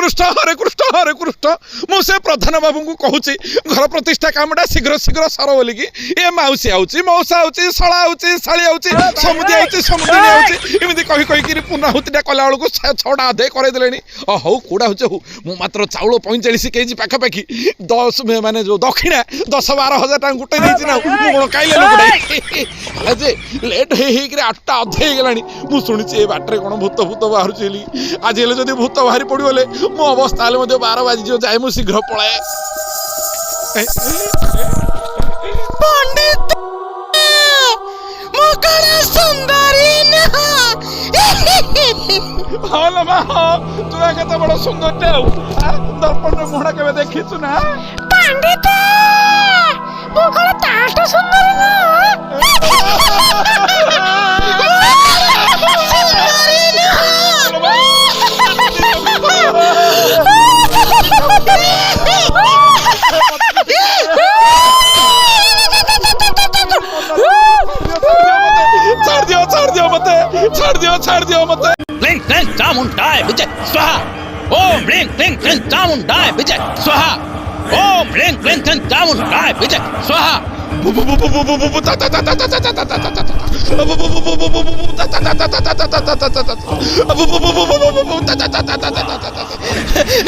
हरे कृष्ण मुझे प्रधान बाबू को कहूँ घर प्रतिष्ठा कामटा शीघ्र शीघ्र सर बोलिकी ए मौसी आउची मौसा आउची शला आउची शाली आउची समुदी आउची समुदी आउची एमती कही कहीकि पुनाहुतिटा कला बेलू 6टा अधे करदेले हौ कौड़ा हूँ मु मात्र चाउल 45 केजी पाखापाखि 10 माने जो दक्षिणा 10-12 हजार टाँग गुटे देती ना कौन कहीं जे लेट हो 8टा अधे गलानी मु शुणी बाटे कौन भूत भूत बाहर आज हेल्ले जब भूत बाहरी पड़े मो अवस्था 12 बाजी जाए मु शीघ्र पलाए पंडित हाँ लमा तू केते बड़ सुंदर दर्पण मुहड़ा के देखी ना पंडित मु कोन ताट सुंदर छाड़ दियो मते क्लिंग क्लिंग चामुंडाय विजय स्वाहा ओम क्लिंग क्लिंग क्लिंग चामुंडाय विजय स्वाहा ओम क्लिंग क्लिंग क्लिंग चामुंडाय विजय स्वाहा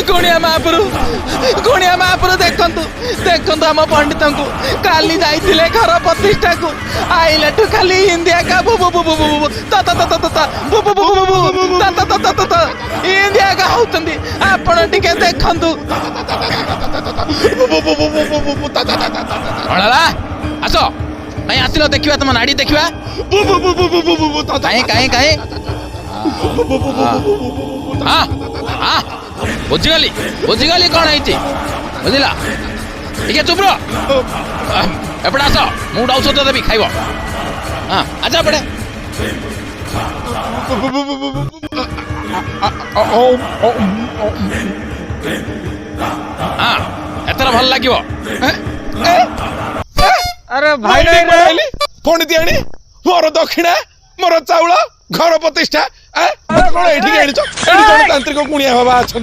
गुणिया महापुरु देखंतु आम पंडित को काली जाइथिले घर प्रतिष्ठा को आइलाठु खाली इंडिया का बु बु बु बु बु ता बु बु बु बु इंडिया का होतंदी आपण टिके देखंतु अळला आसो कहीं आसिलो देखिबा तम नाड़ी देखिबा कहीं हाँ हाँ बुझिगली कौन है बुझला ठीक चुप रो एपटे आस मुझे औषध देवी खाइब हाँ अच्छा पड़े हाँ एथर भल लगे अरे भाई कौन दियानी मोर दक्षिणा मोर चाउल घर प्रतिष्ठा कौन ये तांत्रिक कुणिया बाबा अच्छा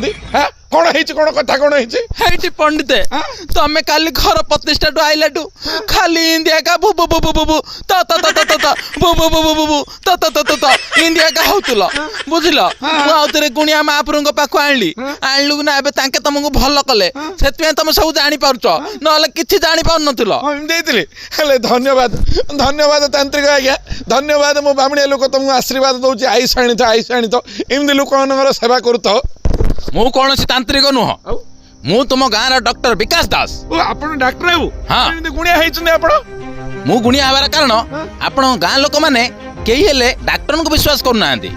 कौन कौन कथा कौन है पंडित तमें काली घर प्रतिष्ठा टू आइलाटू खाली इंडिया का बु बु बु बु बु ता ता ता ता ता बु बु बु बु बु ता ता ता ता इंडिया का होतुला बुझिल मु आउतरे गुणिया महापुरंग पाखु आनलु ना एबे तांके तुमको भल कले सेतमे तुम सब जानि पारुछ नले किछि जानि पाउ नथिलो हम देइतिले हेले धन्यवाद तांत्रिक आज्ञा धन्यवाद मो बामणिया लोक तुमको आशीर्वाद दउची आइस आनी तो एमदी लोक मनर सेवा करूतो मु कौन तांत्रिक नुह मु तुम गाँव डॉक्टर विकास दास आपण डॉक्टर हेबु हाँ एमदी गुणिया हेइछन आपण मु गुणिया हबार कारण आपण गाँ लोक माने केही हेले डॉक्टर को विश्वास करनांती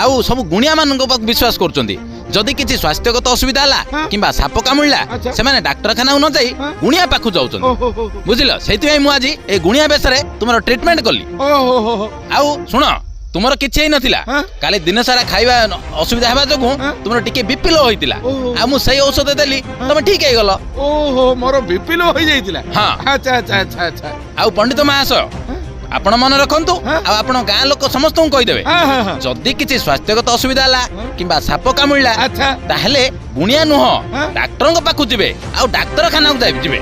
आउ सब गुणिया मान को विश्वास करचंती जदि किछि स्वास्थ्यगत असुविधा हला किंबा साप कामुळला से माने डाक्टरखाना न जाई गुणिया पाखु जाउचंती बुझिलो सेति मु आज ए गुणिया बेसरे तुमरो ट्रीटमेंट कली आउ सुनो तुमर किछि नथिला काले दिन सारा खाइबा असुविधा हेबा जगु तुमर टिके बीपी लो होइतिला आ मु सही औषध देली तुम ठीक हे गलो ओहो मोर बीपी लो होई जाइतिला हां अच्छा अच्छा अच्छा अच्छा आ पंडित मास आपण मन रखंतु आ आपण गाँ लोक समस्त को कहि देबे जदि किछि स्वास्थ्यगत असुविधा हला किंबा साप कामुळला अच्छा ताहले गुणिया नुह डाक्टर को पाखु जिबे आ डाक्टरखाना को जाइबे